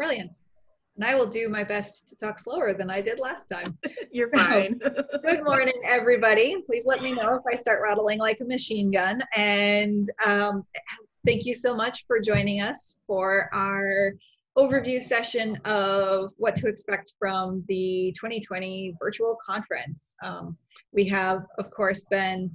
Brilliant. And I will do my best to talk slower than I did last time. You're fine. Good morning, everybody. Please let me know if I start rattling like a machine gun. And thank you so much for joining us for our overview session of what to expect from the 2020 virtual conference. We have, of course, been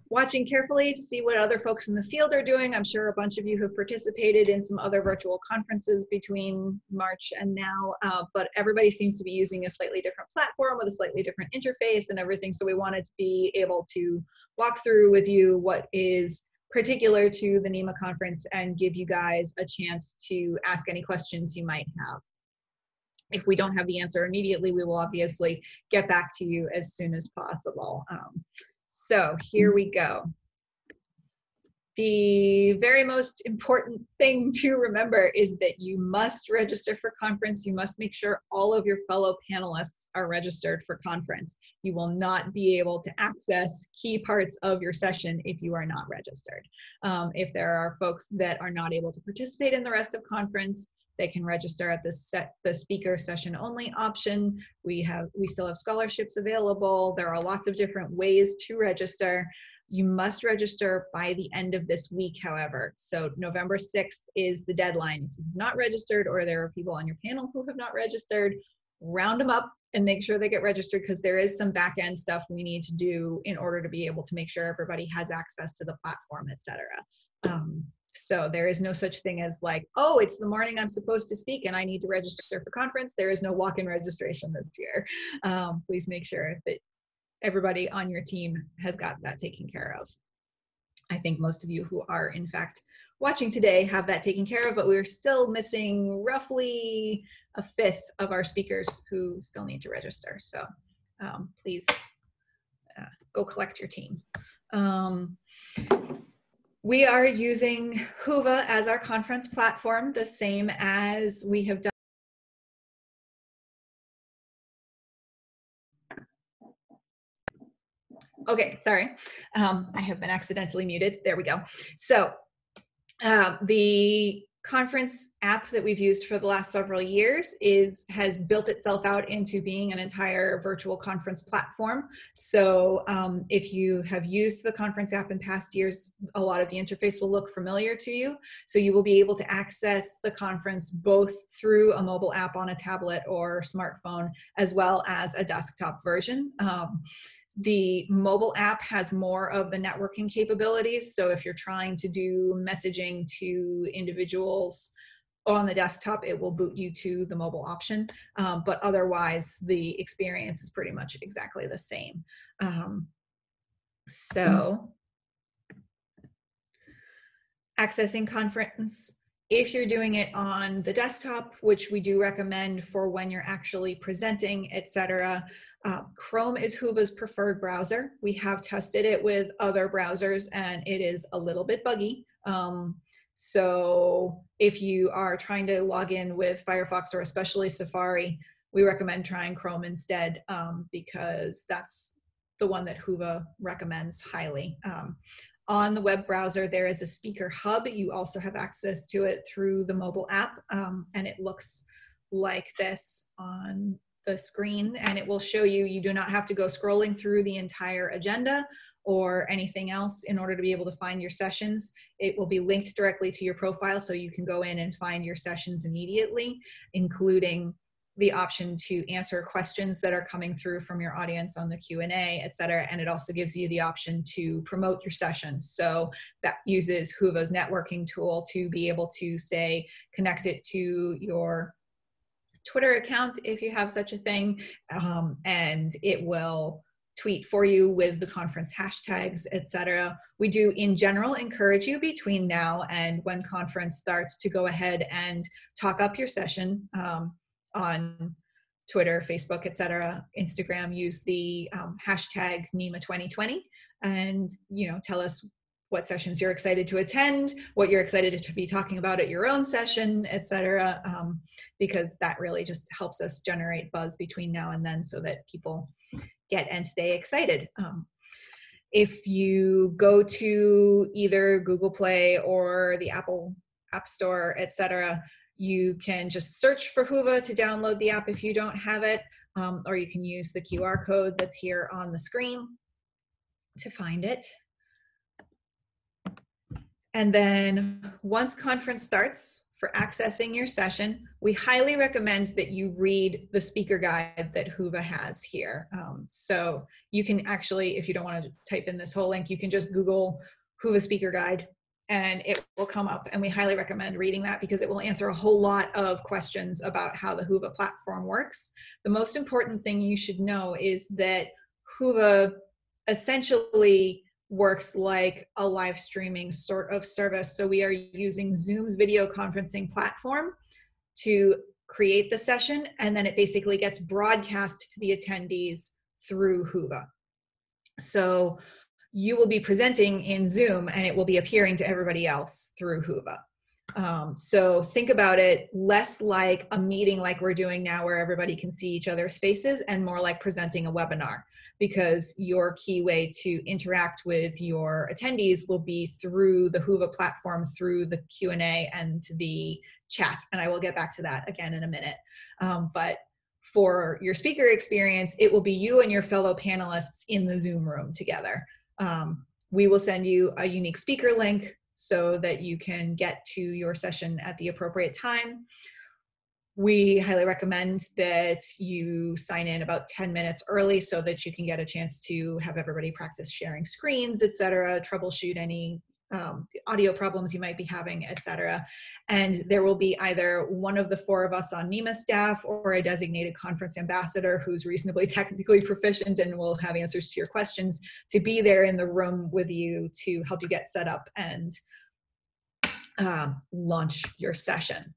watching carefully to see what other folks in the field are doing. I'm sure a bunch of you have participated in some other virtual conferences between March and now, but everybody seems to be using a slightly different platform with a slightly different interface and everything. So we wanted to be able to walk through with you what is particular to the NEMA conference and give you guys a chance to ask any questions you might have. If we don't have the answer immediately, we will obviously get back to you as soon as possible. So here we go. The very most important thing to remember is that you must register for conference. You must make sure all of your fellow panelists are registered for conference. You will not be able to access key parts of your session if you are not registered. If there are folks that are not able to participate in the rest of conference, they can register at the speaker session only option. We still have scholarships available. There are lots of different ways to register. You must register by the end of this week, however. So November 6th is the deadline. If you've not registered or there are people on your panel who have not registered, round them up and make sure they get registered, because there is some back end stuff we need to do in order to be able to make sure everybody has access to the platform, etc. So there is no such thing as like, oh, it's the morning I'm supposed to speak and I need to register for conference. There is no walk-in registration this year. Please make sure that everybody on your team has got that taken care of. I think most of you who are in fact watching today have that taken care of, but we're still missing roughly a fifth of our speakers who still need to register. So please go collect your team. We are using Whova as our conference platform, the same as we have done. Okay, sorry. I have been accidentally muted. There we go. So the conference app that we've used for the last several years has built itself out into being an entire virtual conference platform. So if you have used the conference app in past years, a lot of the interface will look familiar to you. So you will be able to access the conference both through a mobile app on a tablet or smartphone, as well as a desktop version. The mobile app has more of the networking capabilities. So if you're trying to do messaging to individuals on the desktop, it will boot you to the mobile option. But otherwise, the experience is pretty much exactly the same. So accessing conference. If you're doing it on the desktop, which we do recommend for when you're actually presenting, etc., Chrome is Whova's preferred browser. We have tested it with other browsers and it is a little bit buggy. So if you are trying to log in with Firefox or especially Safari, we recommend trying Chrome instead, because that's the one that Whova recommends highly. On the web browser, there is a speaker hub. You also have access to it through the mobile app, and it looks like this on the screen, and it will show you, you do not have to go scrolling through the entire agenda or anything else in order to be able to find your sessions. It will be linked directly to your profile, so you can go in and find your sessions immediately, including the option to answer questions that are coming through from your audience on the Q&A, et cetera. And it also gives you the option to promote your sessions. So that uses Whova's networking tool to be able to say, connect it to your Twitter account if you have such a thing, and it will tweet for you with the conference hashtags, etc. We do in general encourage you between now and when conference starts to go ahead and talk up your session on Twitter, Facebook, etc., Instagram. Use the hashtag NEMA 2020 and tell us what sessions you're excited to attend, what you're excited to be talking about at your own session, etc., because that really just helps us generate buzz between now and then so that people get and stay excited. If you go to either Google Play or the Apple App Store, etc., You can just search for Whova to download the app if you don't have it, or you can use the QR code that's here on the screen to find it. And then once conference starts, for accessing your session, we highly recommend that you read the speaker guide that Whova has here. So you can actually, if you don't want to type in this whole link, you can just Google Whova speaker guide and it will come up. And we highly recommend reading that because it will answer a whole lot of questions about how the Whova platform works. The most important thing you should know is that Whova essentially works like a live streaming sort of service. So we are using Zoom's video conferencing platform to create the session, and then it basically gets broadcast to the attendees through Whova. So you will be presenting in Zoom and it will be appearing to everybody else through Whova. So think about it less like a meeting like we're doing now where everybody can see each other's faces, and more like presenting a webinar, because your key way to interact with your attendees will be through the Whova platform, through the Q&A and the chat. And I will get back to that again in a minute. But for your speaker experience, it will be you and your fellow panelists in the Zoom room together. We will send you a unique speaker link so that you can get to your session at the appropriate time. We highly recommend that you sign in about 10 minutes early so that you can get a chance to have everybody practice sharing screens, etc., troubleshoot any audio problems you might be having, etc. And there will be either one of the 4 of us on NEMA staff or a designated conference ambassador who's reasonably technically proficient and will have answers to your questions to be there in the room with you to help you get set up and launch your session.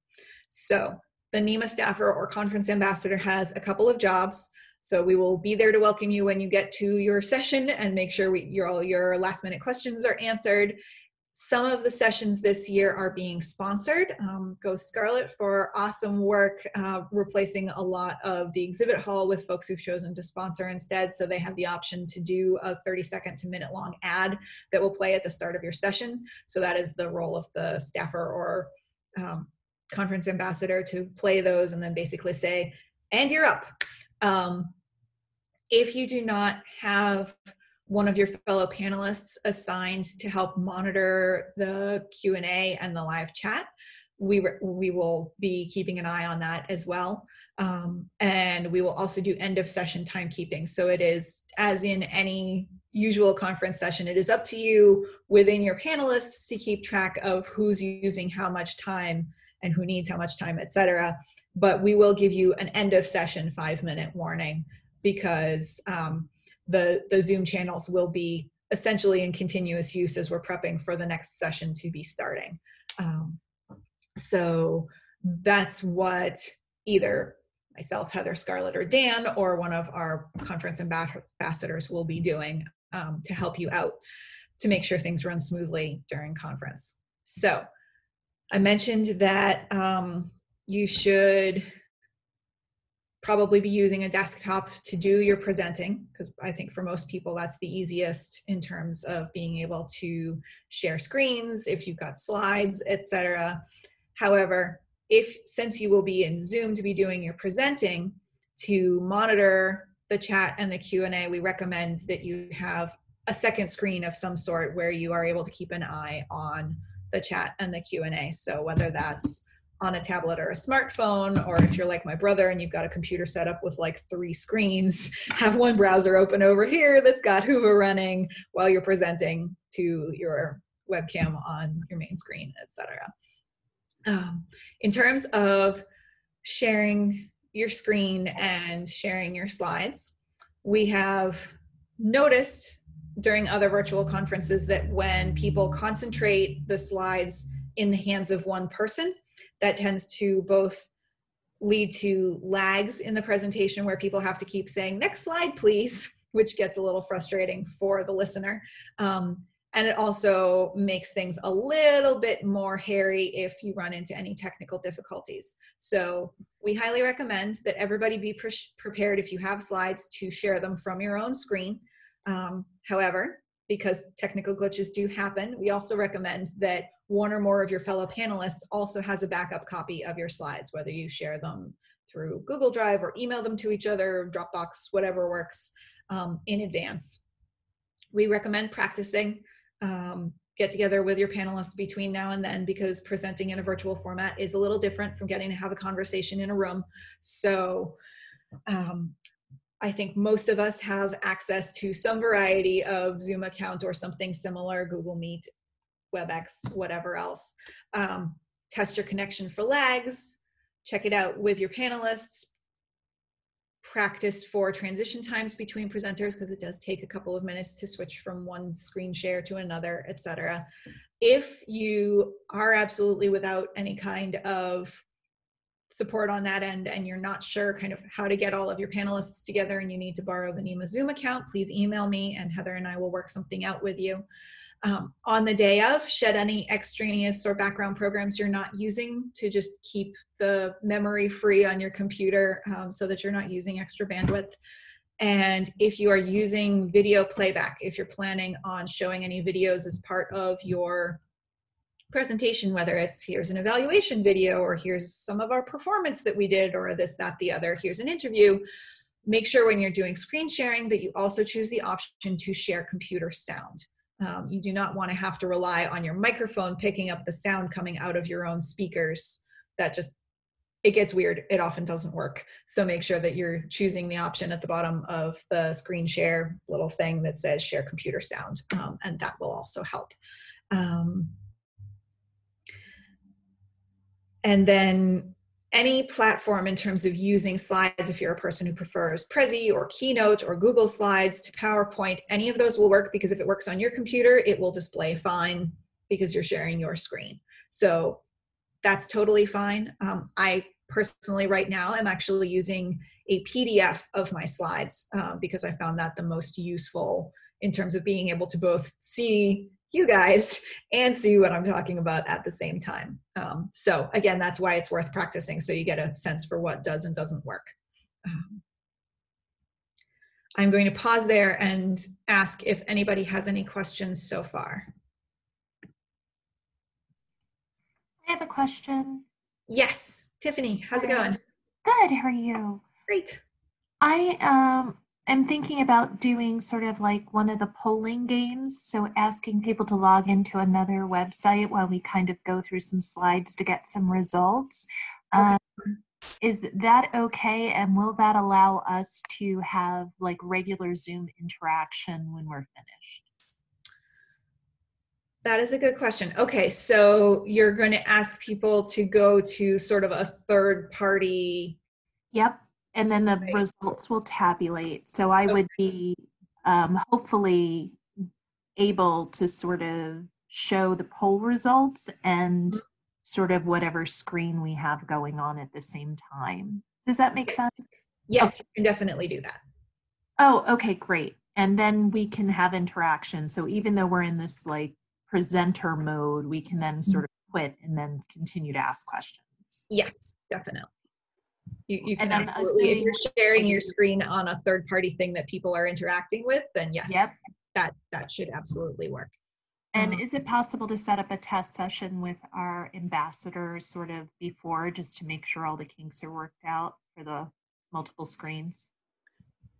So the NEMA staffer or conference ambassador has a couple of jobs. So we will be there to welcome you when you get to your session and make sure all your last minute questions are answered. Some of the sessions this year are being sponsored. Go Scarlett for awesome work replacing a lot of the exhibit hall with folks who've chosen to sponsor instead. So they have the option to do a 30-second to minute-long ad that will play at the start of your session. So that is the role of the staffer or conference ambassador, to play those and then basically say, and you're up. If you do not have one of your fellow panelists assigned to help monitor the Q&A and the live chat, we will be keeping an eye on that as well. And we will also do end of session timekeeping. So it is, as in any usual conference session, it is up to you within your panelists to keep track of who's using how much time and who needs how much time, etc. But we will give you an end of session 5-minute warning, because the Zoom channels will be essentially in continuous use as we're prepping for the next session to be starting. So that's what either myself, Heather, Scarlett, or Dan, or one of our conference ambassadors will be doing to help you out to make sure things run smoothly during conference. So I mentioned that you should probably be using a desktop to do your presenting, because I think for most people that's the easiest in terms of being able to share screens, if you've got slides, etc. However, since you will be in Zoom to be doing your presenting, to monitor the chat and the Q&A, we recommend that you have a second screen of some sort where you are able to keep an eye on the chat and the Q&A. So whether that's on a tablet or a smartphone, or if you're like my brother and you've got a computer set up with like 3 screens, have one browser open over here that's got Whova running while you're presenting to your webcam on your main screen, etc. In terms of sharing your screen and sharing your slides, we have noticed during other virtual conferences that when people concentrate the slides in the hands of one person, that tends to both lead to lags in the presentation where people have to keep saying, next slide, please, which gets a little frustrating for the listener. And it also makes things a little bit more hairy if you run into any technical difficulties. So we highly recommend that everybody be prepared, if you have slides, to share them from your own screen. However, because technical glitches do happen, we also recommend that one or more of your fellow panelists also has a backup copy of your slides, whether you share them through Google Drive or email them to each other, Dropbox, whatever works, in advance. We recommend practicing. Get together with your panelists between now and then, because presenting in a virtual format is a little different from getting to have a conversation in a room. So I think most of us have access to some variety of Zoom account or something similar, Google Meet, WebEx, whatever else. Test your connection for lags, check it out with your panelists, practice for transition times between presenters, because it does take a couple of minutes to switch from one screen share to another, etc. If you are absolutely without any kind of support on that end and you're not sure kind of how to get all of your panelists together and you need to borrow the NEMA Zoom account, please email me and Heather and I will work something out with you. On the day of, shed any extraneous or background programs you're not using to just keep the memory free on your computer, so that you're not using extra bandwidth. And if you are using video playback, if you're planning on showing any videos as part of your presentation, whether it's here's an evaluation video or here's some of our performance that we did or this, that, the other, here's an interview, make sure when you're doing screen sharing that you also choose the option to share computer sound. You do not want to have to rely on your microphone picking up the sound coming out of your own speakers. That just, it gets weird. It often doesn't work. So make sure that you're choosing the option at the bottom of the screen share little thing that says share computer sound, and that will also help. And then any platform in terms of using slides, if you're a person who prefers Prezi or Keynote or Google Slides to PowerPoint, any of those will work, because if it works on your computer, it will display fine because you're sharing your screen. So that's totally fine. I personally right now am actually using a PDF of my slides because I found that the most useful in terms of being able to both see you guys and see what I'm talking about at the same time. So again, that's why it's worth practicing, so you get a sense for what does and doesn't work. I'm going to pause there and ask if anybody has any questions so far. I have a question. Yes, Tiffany, how's it going? Good, how are you? Great. I am thinking about doing sort of like one of the polling games, so asking people to log into another website while we kind of go through some slides to get some results. Is that okay, and will that allow us to have like regular Zoom interaction when we're finished? That is a good question. Okay, so you're going to ask people to go to sort of a third party. Yep, and then the results will tabulate. So I would be hopefully able to sort of show the poll results and sort of whatever screen we have going on at the same time. Does that make sense? Yes, you can definitely do that. Oh, okay, great. And then we can have interaction. So even though we're in this like presenter mode, we can then sort of quit and then continue to ask questions. Yes, definitely. You can absolutely, if you're sharing your screen on a third-party thing that people are interacting with, then yes, yep, that should absolutely work. And is it possible to set up a test session with our ambassadors sort of before, just to make sure all the kinks are worked out for the multiple screens?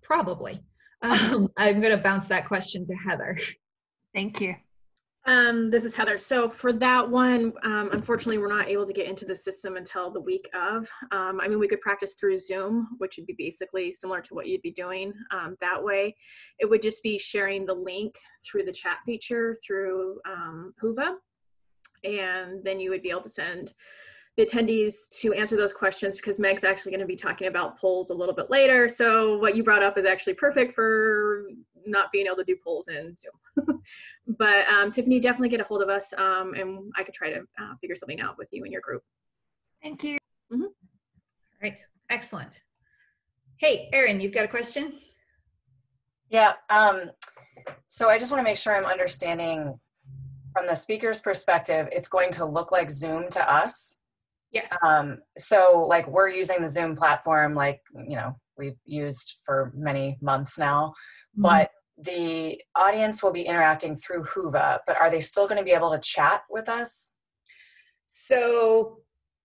Probably. I'm going to bounce that question to Heather. Thank you. This is Heather. So for that one, unfortunately, we're not able to get into the system until the week of. I mean, we could practice through Zoom, which would be basically similar to what you'd be doing that way. It would just be sharing the link through the chat feature through Whova, and then you would be able to send the attendees to answer those questions, because Meg's actually going to be talking about polls a little bit later. So what you brought up is actually perfect for not being able to do polls in Zoom. But Tiffany, definitely get a hold of us, and I could try to figure something out with you and your group. Thank you. Mm-hmm. All right, excellent. Hey, Erin, you've got a question? Yeah, so I just want to make sure I'm understanding from the speaker's perspective, it's going to look like Zoom to us. Yes. So like we're using the Zoom platform, like, you know, we've used for many months now, but the audience will be interacting through Whova, but are they still going to be able to chat with us? So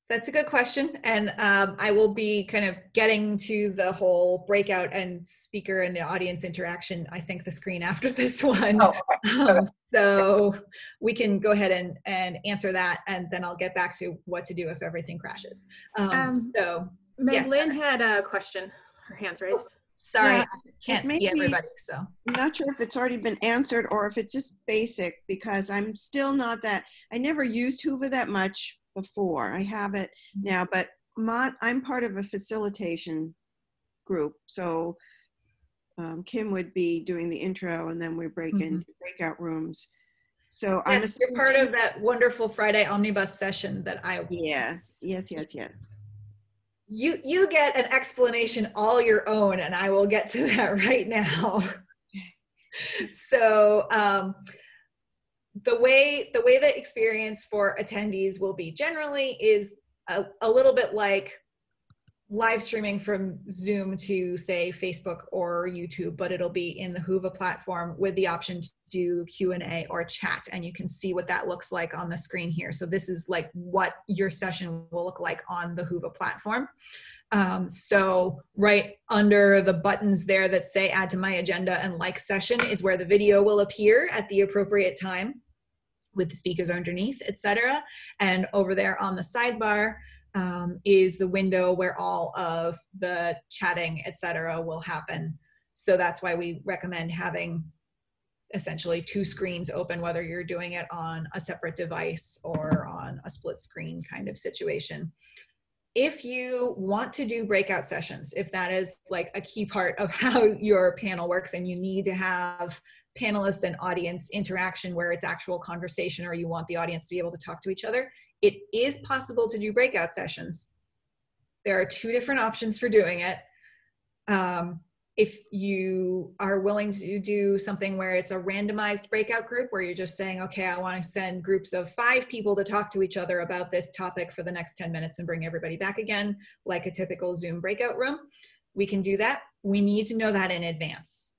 that's a good question. And I will be kind of getting to the whole breakout and speaker and audience interaction, I think, the screen after this one. Oh, okay. So we can go ahead and answer that, and then I'll get back to what to do if everything crashes. So Meg yes, Lynn had a question. Her hand's raised. Sorry, Yeah, I can't it see may be- everybody, so. I'm not sure if it's already been answered or if it's just basic, because I'm still not that, I never used Whova that much before. I have it now, but I'm part of a facilitation group. So Kim would be doing the intro, and then we break into breakout rooms. So I'm Yes, you're part of that wonderful Friday omnibus session that I. Yes. You get an explanation all your own, and I will get to that right now. So the way the experience for attendees will be generally is a little bit like live streaming from Zoom to, say, Facebook or YouTube, but it'll be in the Whova platform with the option to do Q&A or chat, and you can see what that looks like on the screen here. So this is like what your session will look like on the Whova platform. So right under the buttons there that say add to my agenda and like session is where the video will appear at the appropriate time with the speakers underneath, etc. And over there on the sidebar is the window where all of the chatting, etc. will happen. So that's why we recommend having essentially two screens open, whether you're doing it on a separate device or on a split screen kind of situation. If you want to do breakout sessions, if that is like a key part of how your panel works and you need to have panelists and audience interaction where it's actual conversation, or you want the audience to be able to talk to each other, it is possible to do breakout sessions. There are two different options for doing it. If you are willing to do something where it's a randomized breakout group, where you're just saying, okay, I want to send groups of 5 people to talk to each other about this topic for the next 10 minutes and bring everybody back again, like a typical Zoom breakout room, we can do that. We need to know that in advance.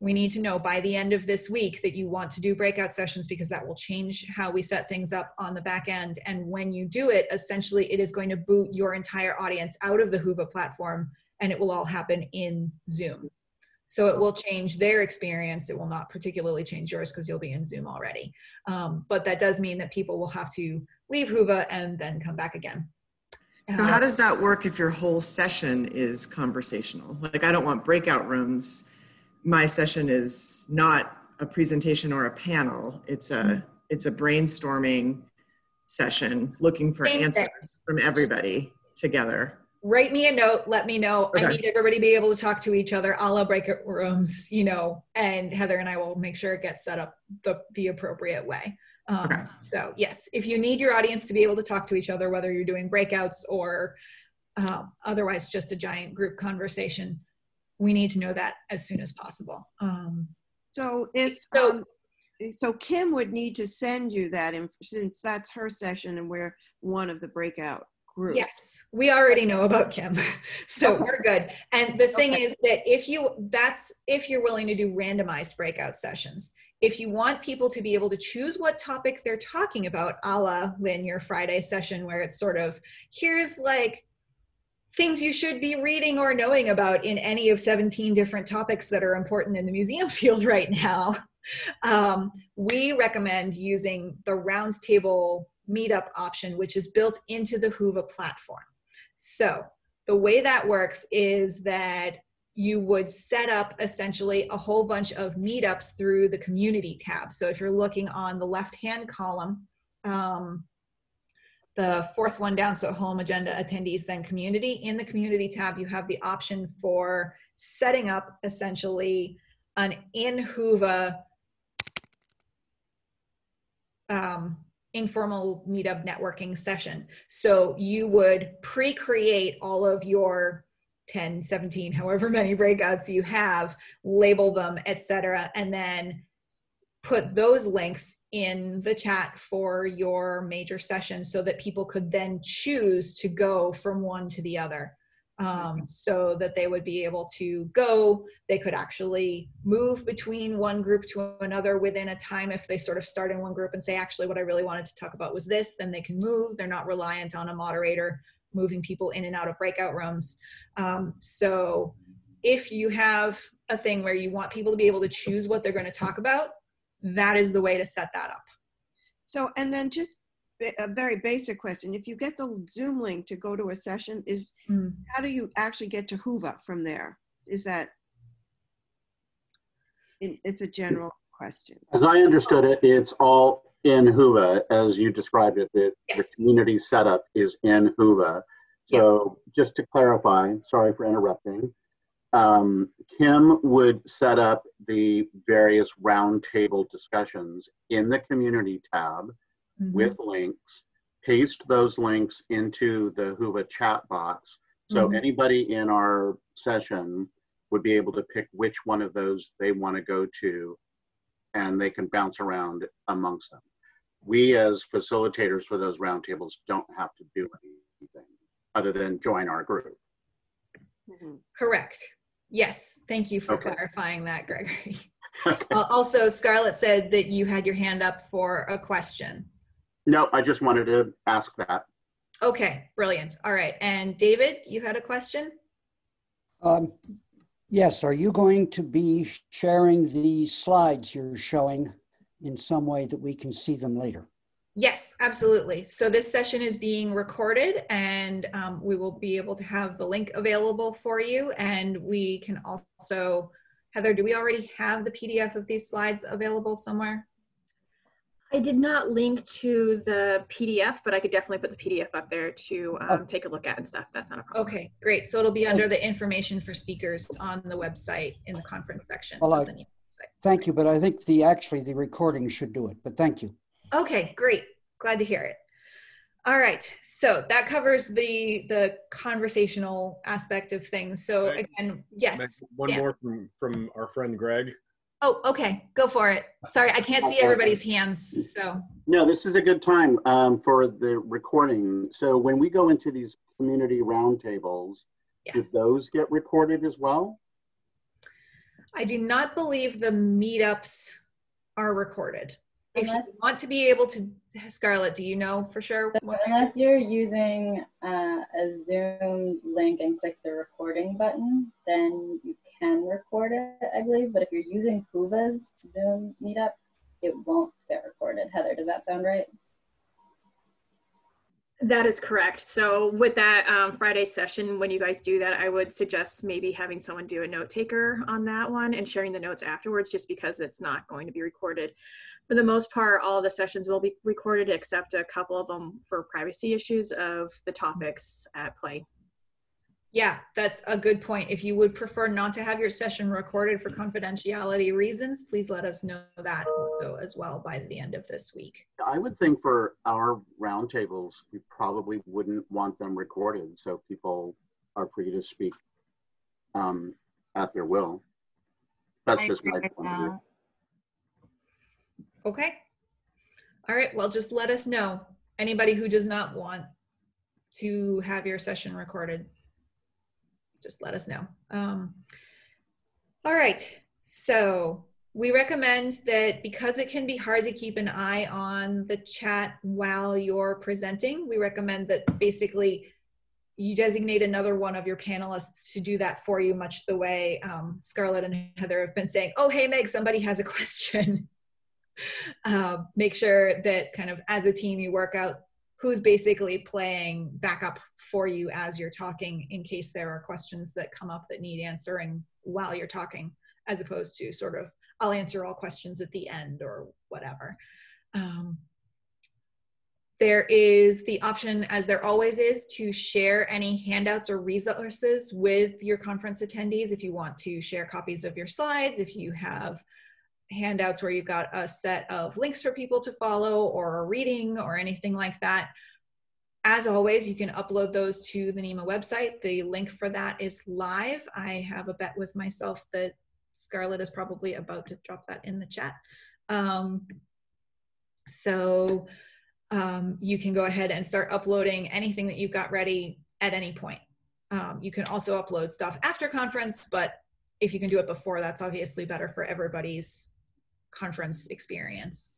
We need to know by the end of this week that you want to do breakout sessions, because that will change how we set things up on the back end. And when you do it, essentially it is going to boot your entire audience out of the Whova platform, and it will all happen in Zoom. So it will change their experience. It will not particularly change yours because you'll be in Zoom already. But that does mean that people will have to leave Whova and then come back again. So how does that work if your whole session is conversational? Like, I don't want breakout rooms. My session is not a presentation or a panel. It's a brainstorming session looking for answers from everybody together. Write me a note, let me know. Okay. I need everybody to be able to talk to each other, a la breakout rooms, you know, and Heather and I will make sure it gets set up the appropriate way. Okay. So yes, if you need your audience to be able to talk to each other, whether you're doing breakouts or otherwise just a giant group conversation, we need to know that as soon as possible. So Kim would need to send you that, since that's her session and we're one of the breakout groups. Yes, we already know about Kim, so we're good. And the thing is that if you're willing to do randomized breakout sessions. If you want people to be able to choose what topic they're talking about, a la Lynn, your Friday session, where it's sort of, here's like things you should be reading or knowing about in any of 17 different topics that are important in the museum field right now. We recommend using the roundtable meetup option, which is built into the Whova platform. So the way that works is that you would set up essentially a whole bunch of meetups through the community tab. So if you're looking on the left-hand column, the fourth one down, so home, agenda, attendees, then community. In the community tab, you have the option for setting up essentially an in Whova informal meetup networking session. So you would pre-create all of your 10, 17, however many breakouts you have, label them, etc., and then put those links in the chat for your major session so that people could then choose to go from one to the other. so that they would be able to go. They could actually move between one group to another within a time. If they sort of start in one group and say, actually, what I really wanted to talk about was this, then they can move. They're not reliant on a moderator moving people in and out of breakout rooms. So if you have a thing where you want people to be able to choose what they're going to talk about, that is the way to set that up. So, and then just a very basic question. If you get the Zoom link to go to a session, how do you actually get to Whova from there? Is that, it's a general question. As I understood it, it's all in Whova, as you described it. The community setup is in Whova. So just to clarify, sorry for interrupting, Kim would set up the various roundtable discussions in the community tab with links, paste those links into the Whova chat box. So anybody in our session would be able to pick which one of those they want to go to, and they can bounce around amongst them. We as facilitators for those roundtables don't have to do anything other than join our group. Correct. Yes. Thank you for clarifying that, Gregory. Also, Scarlett said that you had your hand up for a question. No, I just wanted to ask that. Okay, brilliant. All right. And David, you had a question? Yes. Are you going to be sharing the slides you're showing in some way that we can see them later? Yes, absolutely. So this session is being recorded, and we will be able to have the link available for you. And we can also, Heather, do we already have the PDF of these slides available somewhere? I did not link to the PDF, but I could definitely put the PDF up there to take a look at and stuff. That's not a problem. Okay, great. So it'll be under the information for speakers on the website in the conference section. Well, of the NEMA website. Thank you, but I think actually the recording should do it, but thank you. Okay, great. Glad to hear it. All right, so that covers the conversational aspect of things. So again, yes. One more from our friend Greg. Oh, okay, go for it. Sorry, I can't see everybody's hands, so. No, this is a good time for the recording. So when we go into these community roundtables, do those get recorded as well? I do not believe the meetups are recorded. If you want to be able to, Scarlett, do you know for sure? Unless you're using a Zoom link and click the recording button, then you can record it, I believe. But if you're using Whova's Zoom meetup, it won't get recorded. Heather, does that sound right? That is correct. So with that Friday session, when you guys do that, I would suggest maybe having someone do a note taker on that one and sharing the notes afterwards, just because it's not going to be recorded. For the most part, all of the sessions will be recorded except a couple of them for privacy issues of the topics at play. Yeah, that's a good point. If you would prefer not to have your session recorded for confidentiality reasons, please let us know that also as well by the end of this week. I would think for our roundtables, we probably wouldn't want them recorded, so people are free to speak at their will. That's just my point of view. Okay. All right, well, just let us know. Anybody who does not want to have your session recorded, just let us know. All right, so we recommend that because it can be hard to keep an eye on the chat while you're presenting, we recommend that basically you designate another one of your panelists to do that for you, much the way Scarlett and Heather have been saying, oh, hey, Meg, somebody has a question. Make sure that kind of as a team you work out who's basically playing backup for you as you're talking in case there are questions that come up that need answering while you're talking, as opposed to sort of, I'll answer all questions at the end or whatever. There is the option, as there always is, to share any handouts or resources with your conference attendees if you want to share copies of your slides, if you have handouts where you've got a set of links for people to follow or a reading or anything like that. As always, you can upload those to the NEMA website. The link for that is live. I have a bet with myself that Scarlett is probably about to drop that in the chat. You can go ahead and start uploading anything that you've got ready at any point. You can also upload stuff after conference, but if you can do it before, that's obviously better for everybody's conference experience.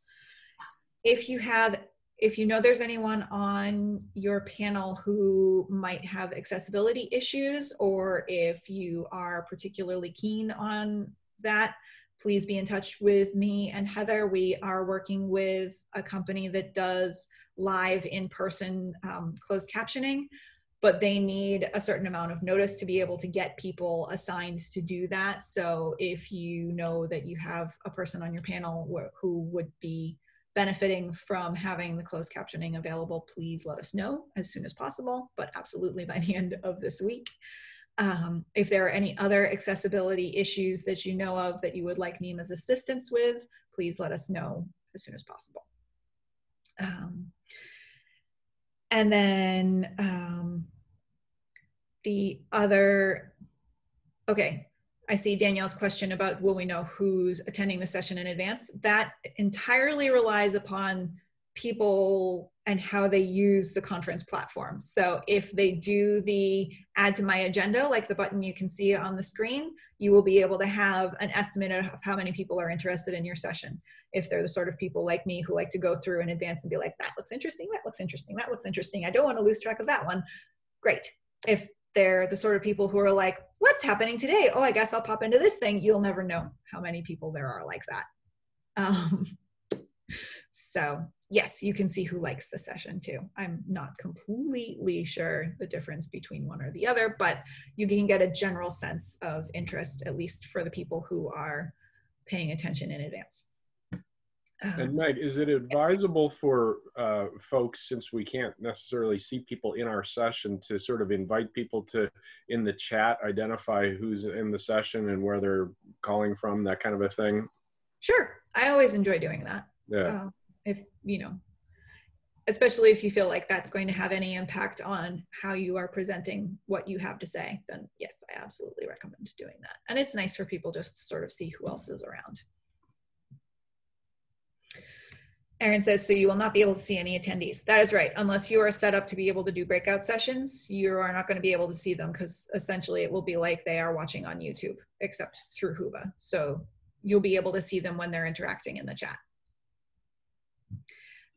If you know there's anyone on your panel who might have accessibility issues, or if you are particularly keen on that, please be in touch with me and Heather. We are working with a company that does live in-person closed captioning, but they need a certain amount of notice to be able to get people assigned to do that. So if you know that you have a person on your panel who would be benefiting from having the closed captioning available, please let us know as soon as possible, but absolutely by the end of this week. If there are any other accessibility issues that you know of that you would like NEMA's assistance with, please let us know as soon as possible. And then the other, okay, I see Danielle's question about will we know who's attending the session in advance. That entirely relies upon people and how they use the conference platform. So if they do the add to my agenda, like the button you can see on the screen, you will be able to have an estimate of how many people are interested in your session. If they're the sort of people like me who like to go through in advance and be like, that looks interesting, that looks interesting, that looks interesting, I don't want to lose track of that one, great. If they're the sort of people who are like, what's happening today? Oh, I guess I'll pop into this thing. You'll never know how many people there are like that. So yes, you can see who likes the session too. I'm not completely sure the difference between one or the other, but you can get a general sense of interest, at least for the people who are paying attention in advance. And Meg, is it advisable for folks, since we can't necessarily see people in our session, to sort of invite people to, in the chat, identify who's in the session and where they're calling from, that kind of a thing? Sure, I always enjoy doing that. Yeah. If, you know, especially if you feel like that's going to have any impact on how you are presenting what you have to say, then yes, I absolutely recommend doing that. And it's nice for people just to sort of see who else is around. Aaron says, so you will not be able to see any attendees. That is right. Unless you are set up to be able to do breakout sessions, you are not going to be able to see them, because essentially it will be like they are watching on YouTube, except through Whova. So you'll be able to see them when they're interacting in the chat.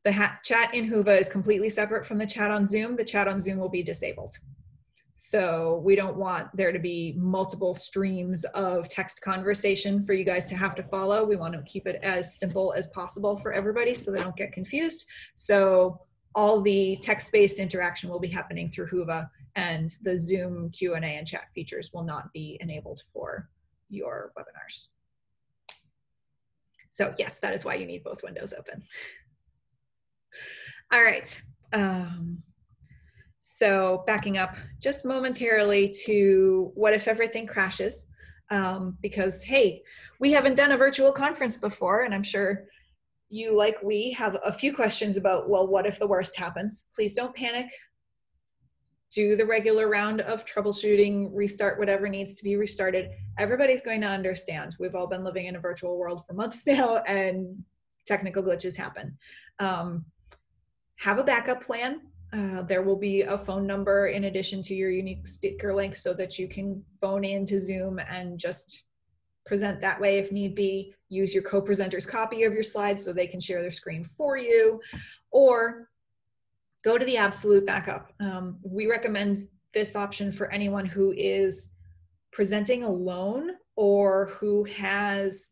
The chat in Whova is completely separate from the chat on Zoom. The chat on Zoom will be disabled. So we don't want there to be multiple streams of text conversation for you guys to have to follow. We want to keep it as simple as possible for everybody so they don't get confused. So all the text-based interaction will be happening through Whova, and the Zoom Q&A and chat features will not be enabled for your webinars. So yes, that is why you need both windows open. All right. So backing up just momentarily to what if everything crashes? Because, hey, we haven't done a virtual conference before, and I'm sure you, like we, have a few questions about, well, what if the worst happens? Please don't panic. Do the regular round of troubleshooting, restart whatever needs to be restarted. Everybody's going to understand. We've all been living in a virtual world for months now, and technical glitches happen. Have a backup plan. There will be a phone number in addition to your unique speaker link so that you can phone into Zoom and just present that way if need be. Use your co-presenter's copy of your slides so they can share their screen for you, or go to the absolute backup. We recommend this option for anyone who is presenting alone or who has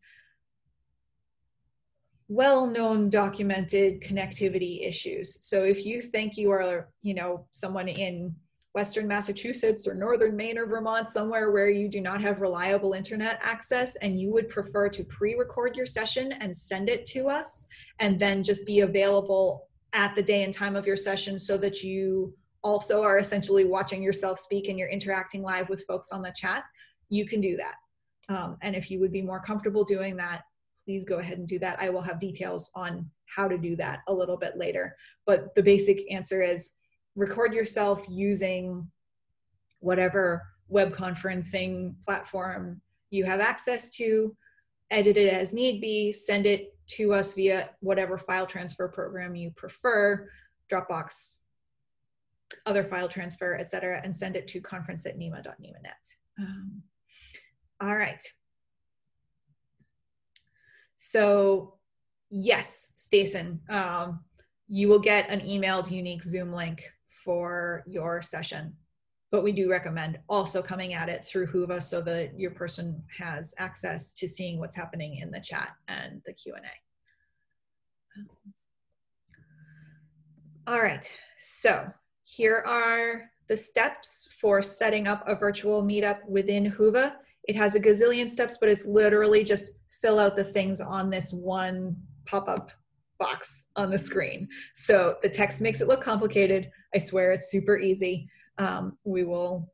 well-known documented connectivity issues. So if you think you are, you know, someone in Western Massachusetts or Northern Maine or Vermont, somewhere where you do not have reliable internet access, and you would prefer to pre-record your session and send it to us, and then just be available at the day and time of your session so that you also are essentially watching yourself speak and you're interacting live with folks on the chat, you can do that. And if you would be more comfortable doing that, please go ahead and do that. I will have details on how to do that a little bit later. But the basic answer is record yourself using whatever web conferencing platform you have access to, edit it as need be, send it to us via whatever file transfer program you prefer, Dropbox, other file transfer, etc., and send it to conference@nema.nemanet. All right. So yes, Stacen, you will get an emailed unique Zoom link for your session, but we do recommend also coming at it through Whova so that your person has access to seeing what's happening in the chat and the Q&A. All right, so here are the steps for setting up a virtual meetup within Whova. It has a gazillion steps, but it's literally just fill out the things on this one pop-up box on the screen. So the text makes it look complicated. I swear it's super easy. We will,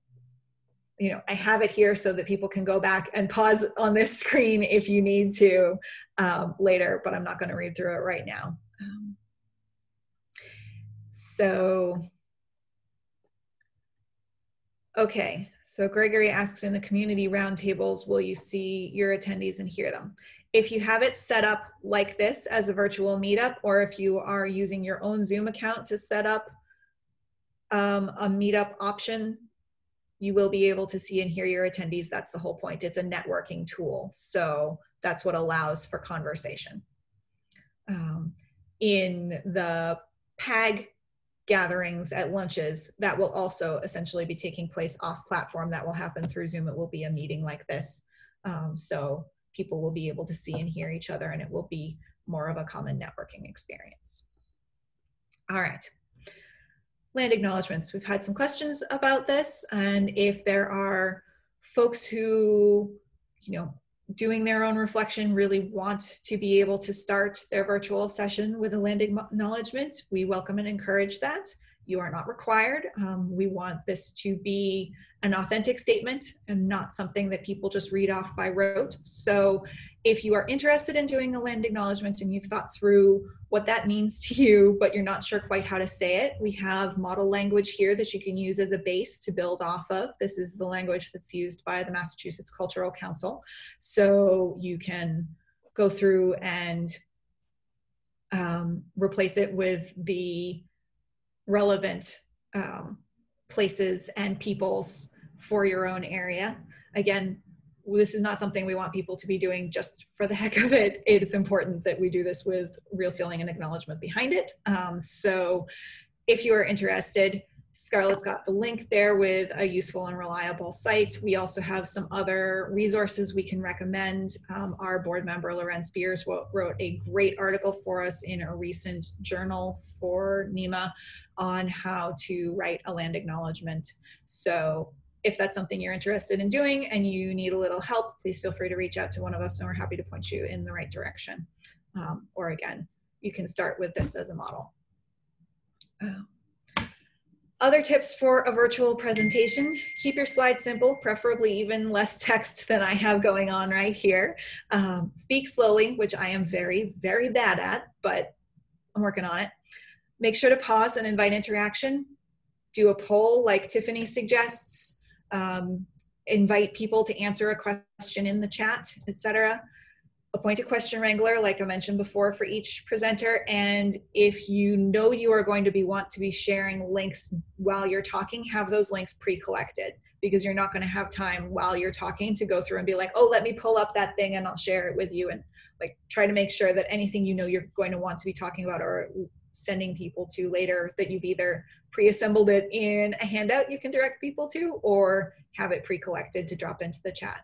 I have it here so that people can go back and pause on this screen if you need to later, but I'm not going to read through it right now. Okay, so Gregory asks, in the community roundtables, will you see your attendees and hear them? If you have it set up like this as a virtual meetup, or if you are using your own Zoom account to set up a meetup option, you will be able to see and hear your attendees. That's the whole point. It's a networking tool. So that's what allows for conversation. In the PAG gatherings at lunches, that will also essentially be taking place off platform. That will happen through Zoom. It will be a meeting like this. So people will be able to see and hear each other, and it will be more of a common networking experience. All right. Land acknowledgements. We've had some questions about this, and if there are folks who, doing their own reflection really want to be able to start their virtual session with a land acknowledgement, we welcome and encourage that. You are not required. We want this to be an authentic statement and not something that people just read off by rote. So if you are interested in doing a land acknowledgement and you've thought through what that means to you, but you're not sure quite how to say it, we have model language here that you can use as a base to build off of. This is the language that's used by the Massachusetts Cultural Council. So you can go through and replace it with the relevant places and peoples for your own area. Again, this is not something we want people to be doing just for the heck of it. It is important that we do this with real feeling and acknowledgement behind it. So if you are interested, Scarlett's got the link there with a useful and reliable site. We also have some other resources we can recommend. Our board member, Loren Spears, wrote a great article for us in a recent journal for NEMA on how to write a land acknowledgement. So if that's something you're interested in doing and you need a little help, please feel free to reach out to one of us and we're happy to point you in the right direction. Or again, you can start with this as a model. Other tips for a virtual presentation: keep your slides simple, preferably even less text than I have going on right here. Speak slowly, which I am very, very bad at, but I'm working on it. Make sure to pause and invite interaction. Do a poll like Tiffany suggests. Invite people to answer a question in the chat, etc. Appoint a question wrangler, like I mentioned before, for each presenter. And if you know you are going to want to be sharing links while you're talking, have those links pre-collected, because you're not going to have time while you're talking to go through and be like, oh, let me pull up that thing and I'll share it with you. And like, try to make sure that anything you know you're going to want to be talking about or sending people to later, that you've either pre-assembled it in a handout you can direct people to, or have it pre-collected to drop into the chat,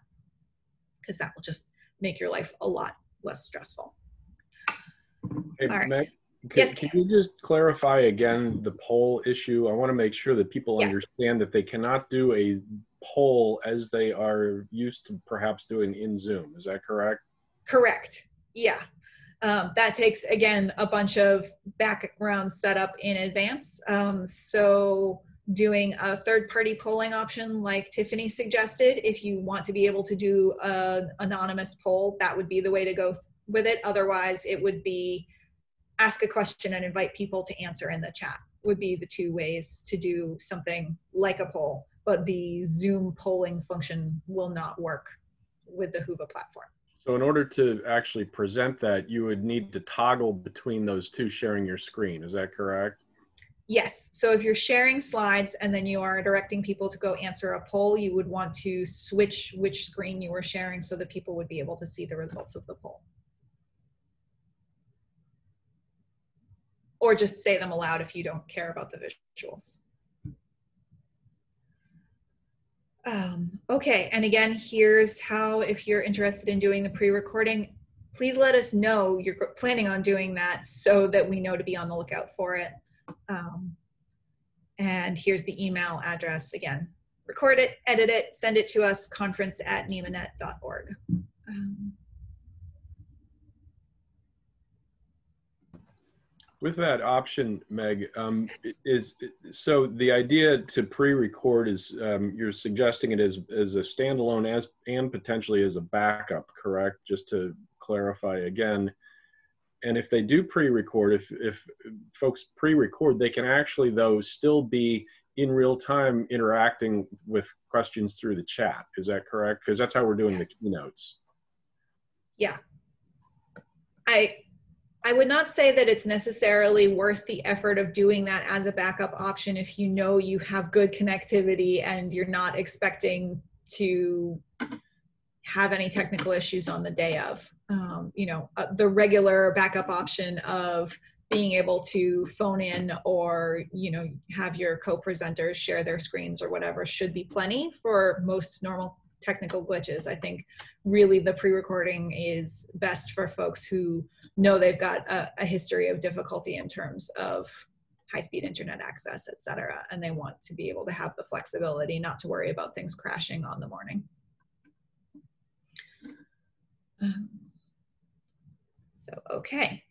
because that will just make your life a lot less stressful. Hey, all right. Meg, Yes, can you just clarify again the poll issue? I want to make sure that people understand that they cannot do a poll as they are used to perhaps doing in Zoom. Is that correct? Correct. Yeah. That takes, again, a bunch of background setup in advance. So doing a third-party polling option like Tiffany suggested, if you want to be able to do an anonymous poll, that would be the way to go with it. Otherwise, it would be ask a question and invite people to answer in the chat, would be the two ways to do something like a poll. But the Zoom polling function will not work with the Whova platform. So in order to actually present that, you would need to toggle between those two sharing your screen. Is that correct? Yes. So if you're sharing slides and then you are directing people to go answer a poll, you would want to switch which screen you were sharing so that people would be able to see the results of the poll. Or just say them aloud if you don't care about the visuals. Okay, and again, here's how, if you're interested in doing the pre-recording, please let us know you're planning on doing that so that we know to be on the lookout for it. And here's the email address again. Record it, edit it, send it to us, conference@nemanet.org. With that option, Meg, so the idea to pre-record is you're suggesting it as a standalone and potentially as a backup, correct? Just to clarify again. And if they do pre-record, if folks pre-record, they can actually though still be in real time interacting with questions through the chat. Is that correct? Because that's how we're doing the keynotes. Yeah. I would not say that it's necessarily worth the effort of doing that as a backup option if you know you have good connectivity and you're not expecting to have any technical issues on the day of. You know, the regular backup option of being able to phone in or, you know, have your co-presenters share their screens or whatever should be plenty for most normal technical glitches. I think really the pre-recording is best for folks who know they've got a history of difficulty in terms of high-speed internet access, et cetera, and they want to be able to have the flexibility not to worry about things crashing on the morning. So, okay.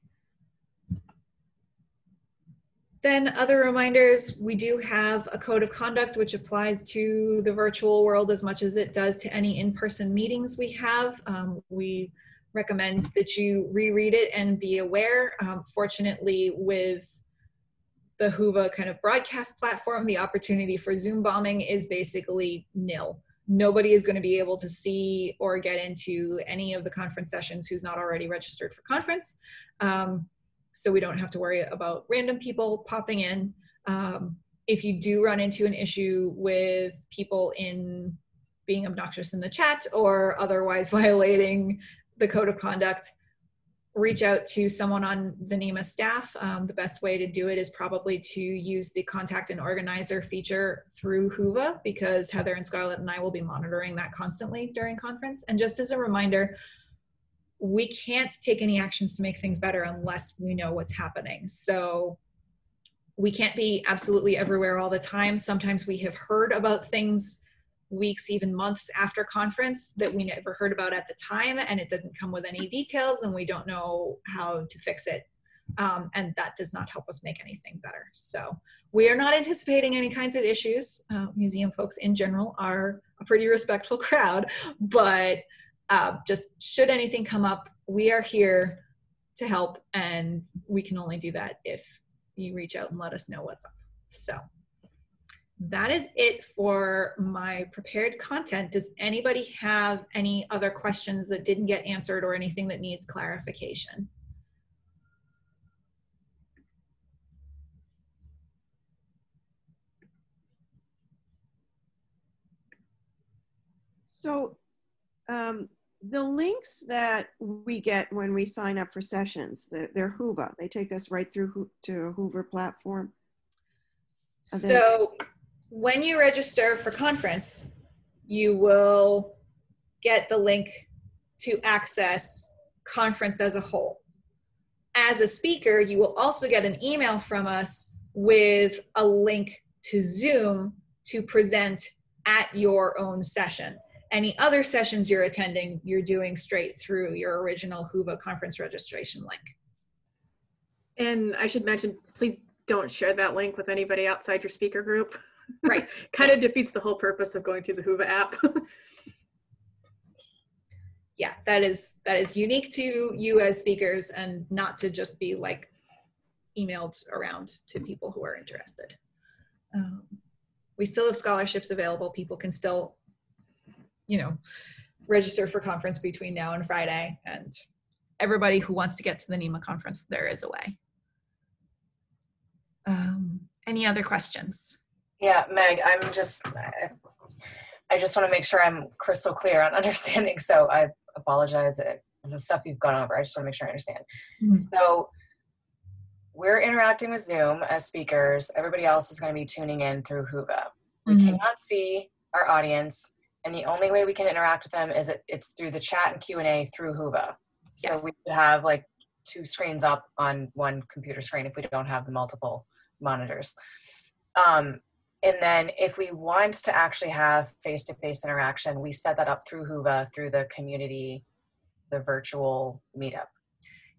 Then other reminders, we do have a code of conduct which applies to the virtual world as much as it does to any in-person meetings we have. We recommend that you reread it and be aware. Fortunately, with the Whova kind of broadcast platform, the opportunity for Zoom bombing is basically nil. Nobody is going to be able to see or get into any of the conference sessions who's not already registered for conference. So we don't have to worry about random people popping in. If you do run into an issue with people being obnoxious in the chat or otherwise violating the code of conduct, reach out to someone on the NEMA staff. The best way to do it is probably to use the contact an organizer feature through Whova, because Heather and Scarlett and I will be monitoring that constantly during conference. And just as a reminder, we can't take any actions to make things better unless we know what's happening. So we can't be absolutely everywhere all the time. Sometimes we have heard about things weeks, even months after conference that we never heard about at the time, and it didn't come with any details and we don't know how to fix it. And that does not help us make anything better. So we are not anticipating any kinds of issues. Museum folks in general are a pretty respectful crowd, but just should anything come up, we are here to help, and we can only do that if you reach out and let us know what's up. So that is it for my prepared content. Does anybody have any other questions that didn't get answered or anything that needs clarification? So the links that we get when we sign up for sessions, they're Whova. They take us right through to a Whova platform. So when you register for conference, you will get the link to access conference as a whole. As a speaker, you will also get an email from us with a link to Zoom to present at your own session. Any other sessions you're attending, you're doing straight through your original Whova conference registration link. And I should mention, please don't share that link with anybody outside your speaker group. Right. Kind of defeats the whole purpose of going through the Whova app. Yeah, that is unique to you as speakers, and not to just be like emailed around to people who are interested. We still have scholarships available. People can still, you know, register for conference between now and Friday, and everybody who wants to get to the NEMA conference, there is a way. Any other questions? Yeah, Meg, I just want to make sure I'm crystal clear on understanding. So I apologize. This is stuff you've gone over. I just want to make sure I understand. Mm-hmm. So we're interacting with Zoom as speakers. Everybody else is going to be tuning in through Whova. We Mm-hmm. cannot see our audience, and the only way we can interact with them is it's through the chat and Q&A through Whova. So Yes. we could have like 2 screens up on one computer screen if we don't have the multiple monitors. And then if we want to actually have face-to-face interaction, we set that up through Whova, through the community, the virtual meetup.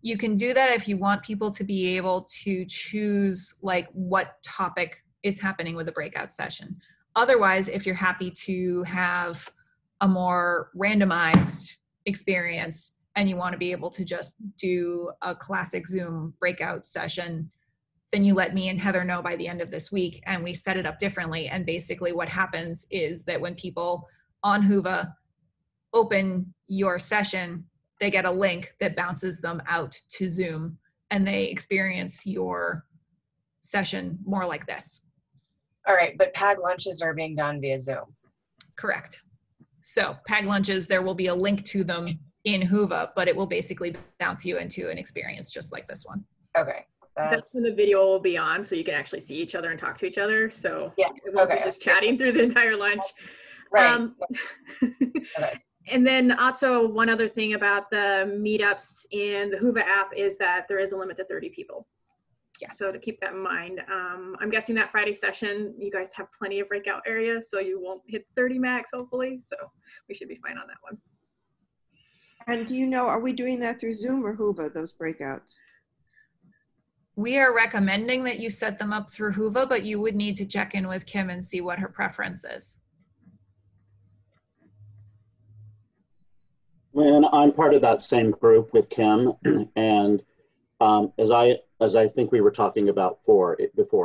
You can do that if you want people to be able to choose like what topic is happening with a breakout session. Otherwise, if you're happy to have a more randomized experience and you want to be able to just do a classic Zoom breakout session, then you let me and Heather know by the end of this week and we set it up differently. And basically what happens is that when people on Whova open your session, they get a link that bounces them out to Zoom and they experience your session more like this. All right, but PAG lunches are being done via Zoom. Correct. So PAG lunches, there will be a link to them in Whova, but it will basically bounce you into an experience just like this one. Okay. That's when the video will be on, so you can actually see each other and talk to each other. So yeah, it won't be just chatting through the entire lunch. Right. Okay. And then also one other thing about the meetups in the Whova app is that there is a limit to 30 people. Yeah. So to keep that in mind, I'm guessing that Friday session, you guys have plenty of breakout areas, so you won't hit 30 max, hopefully. So we should be fine on that one. And do you know, are we doing that through Zoom or Whova, those breakouts? We are recommending that you set them up through Whova, but you would need to check in with Kim and see what her preference is. And I'm part of that same group with Kim, and as I think we were talking about before,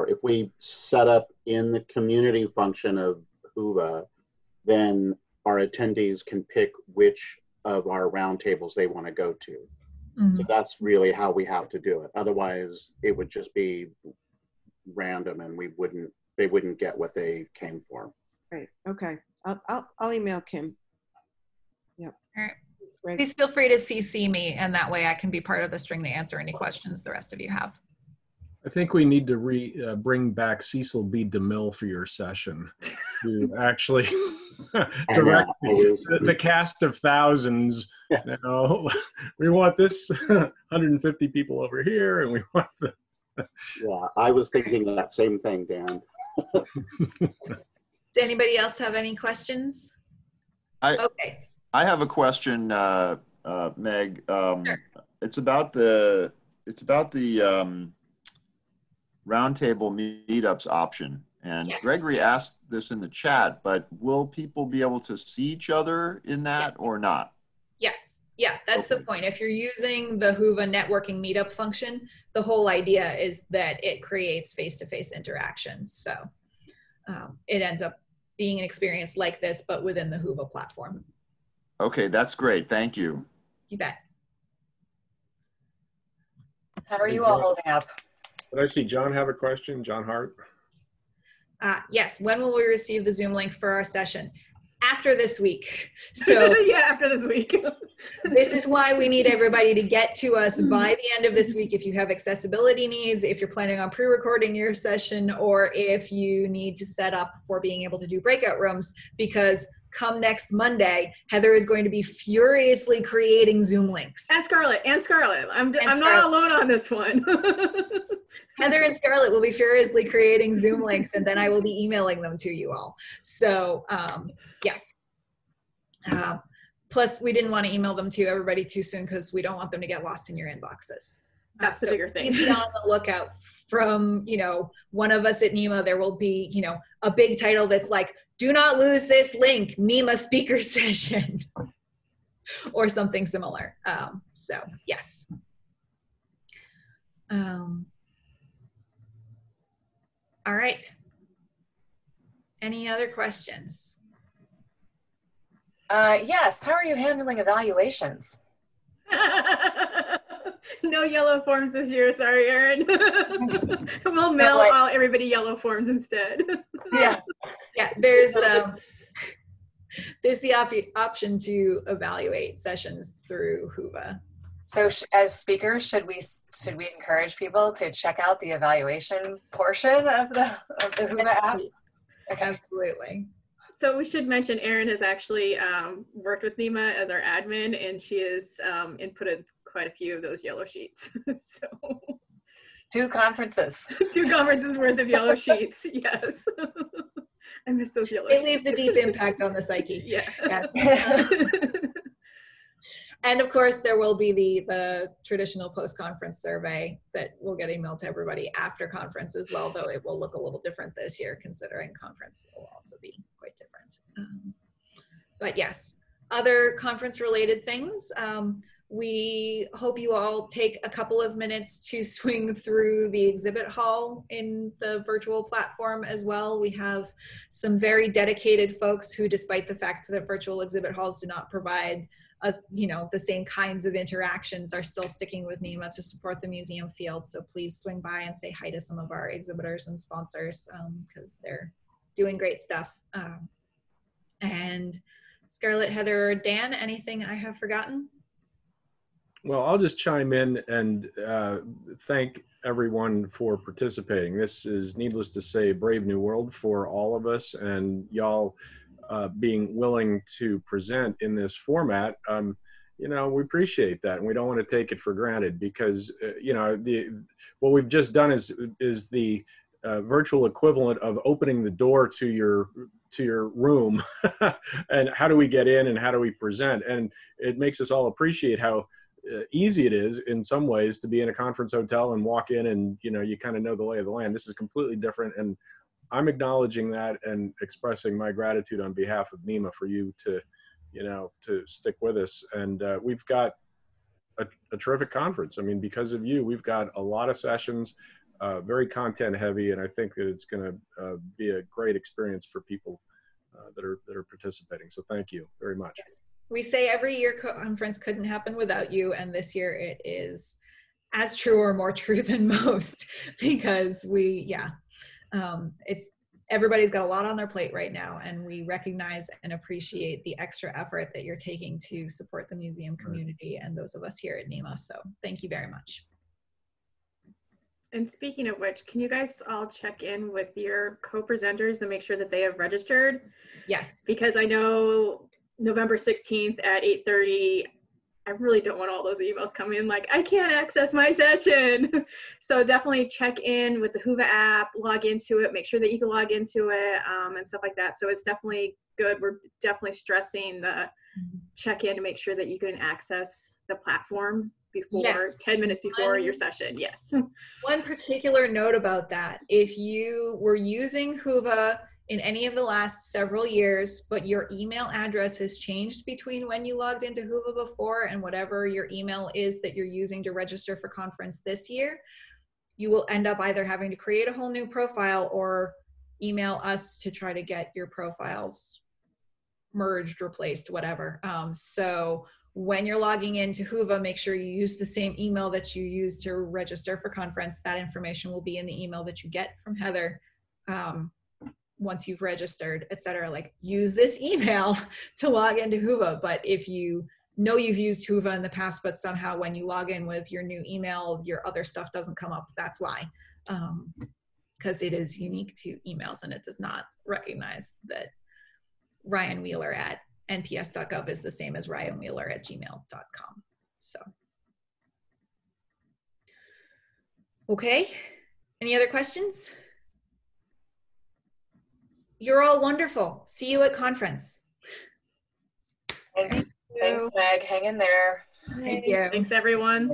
if we set up in the community function of Whova, then our attendees can pick which of our roundtables they want to go to. Mm-hmm. So that's really how we have to do it. Otherwise, it would just be random, and they wouldn't get what they came for. Right. Okay. I'll email Kim. Yep. All right. Please feel free to CC me, and that way I can be part of the string to answer any questions the rest of you have. I think we need to bring back Cecil B. DeMille for your session to actually direct the cast of thousands. You know, we want this 150 people over here, and we want the. Yeah, I was thinking that same thing, Dan. Does anybody else have any questions? Okay. I have a question, Meg. Sure. It's about the roundtable meetups option. And yes. Gregory asked this in the chat, but will people be able to see each other in that or not? Yes. Yeah, that's okay. The point. If you're using the Whova networking meetup function, the whole idea is that it creates face-to-face interaction. So it ends up being an experience like this, but within the Whova platform. Okay, that's great. Thank you. You bet. How are you all holding up? Did I see John have a question? John Hart? Yes. When will we receive the Zoom link for our session? After this week. So yeah, after this week. This is why we need everybody to get to us by the end of this week if you have accessibility needs, if you're planning on pre-recording your session, or if you need to set up for being able to do breakout rooms, because come next Monday, Heather is going to be furiously creating Zoom links. And Scarlett. I'm not alone on this one. Heather and Scarlett will be furiously creating Zoom links, and then I will be emailing them to you all. So yes. Plus, we didn't want to email them to everybody too soon because we don't want them to get lost in your inboxes. That's the bigger thing. Please be on the lookout from, one of us at NEMA. There will be, a big title that's like, "Do not lose this link, NEMA speaker session," or something similar. So yes. All right. Any other questions? Yes. How are you handling evaluations? No yellow forms this year. Sorry, Erin. We'll mail all everybody yellow forms instead. Yeah. Yeah, there's the option to evaluate sessions through Whova. So as speakers, should we encourage people to check out the evaluation portion of the Whova app? Okay. Absolutely. So we should mention Erin has actually worked with NEMA as our admin, and she has inputted quite a few of those yellow sheets. So 2 conferences. 2 conferences worth of yellow sheets. Yes. I miss those yellow sheets. It leaves a deep impact on the psyche. Yeah. Yes. And of course, there will be the traditional post-conference survey that will get emailed to everybody after conference as well, though it will look a little different this year, considering conference will also be quite different. But yes, other conference-related things. We hope you all take a couple of minutes to swing through the exhibit hall in the virtual platform as well. We have some very dedicated folks who, despite the fact that virtual exhibit halls do not provide us, the same kinds of interactions, are still sticking with NEMA to support the museum field. So please swing by and say hi to some of our exhibitors and sponsors, because they're doing great stuff. And Scarlett, Heather, or Dan, anything I have forgotten? Well, I'll just chime in and thank everyone for participating. This is, needless to say, a brave new world for all of us, and y'all being willing to present in this format. We appreciate that, and we don't want to take it for granted, because what we've just done is the virtual equivalent of opening the door to your room. And how do we get in and how do we present? And it makes us all appreciate how easy it is in some ways to be in a conference hotel and walk in and you kind of know the lay of the land. This is completely different, and I'm acknowledging that and expressing my gratitude on behalf of NEMA for you to stick with us. And we've got a terrific conference. I mean, because of you, we've got a lot of sessions, very content heavy, and I think that it's going to be a great experience for people that are participating. So thank you very much. Yes. We say every year conference couldn't happen without you, and this year it is as true or more true than most, because everybody's got a lot on their plate right now, and we recognize and appreciate the extra effort that you're taking to support the museum community and those of us here at NEMA. So thank you very much. And speaking of which, can you guys all check in with your co-presenters and make sure that they have registered? Yes. Because I know November 16th at 8:30, I really don't want all those emails coming in like, I can't access my session. So definitely check in with the Whova app, log into it, make sure that you can log into it, and stuff like that. So it's definitely good. We're definitely stressing the check in to make sure that you can access the platform before 10 minutes before your session. Yes. One particular note about that, if you were using Whova in any of the last several years, but your email address has changed between when you logged into Whova before and whatever your email is that you're using to register for conference this year, you will end up either having to create a whole new profile or email us to try to get your profiles merged, replaced, whatever. So when you're logging into Whova, make sure you use the same email that you use to register for conference. That information will be in the email that you get from Heather once you've registered, etc. Like, use this email to log into Whova. But if you know you've used Whova in the past, but somehow when you log in with your new email, your other stuff doesn't come up, that's why. Because it is unique to emails and it does not recognize that Ryan Wheeler at nps.gov is the same as ryanwheeler@gmail.com. So, okay. Any other questions? You're all wonderful. See you at conference. Thanks, Meg. Hang in there. Thank you. Thanks, everyone.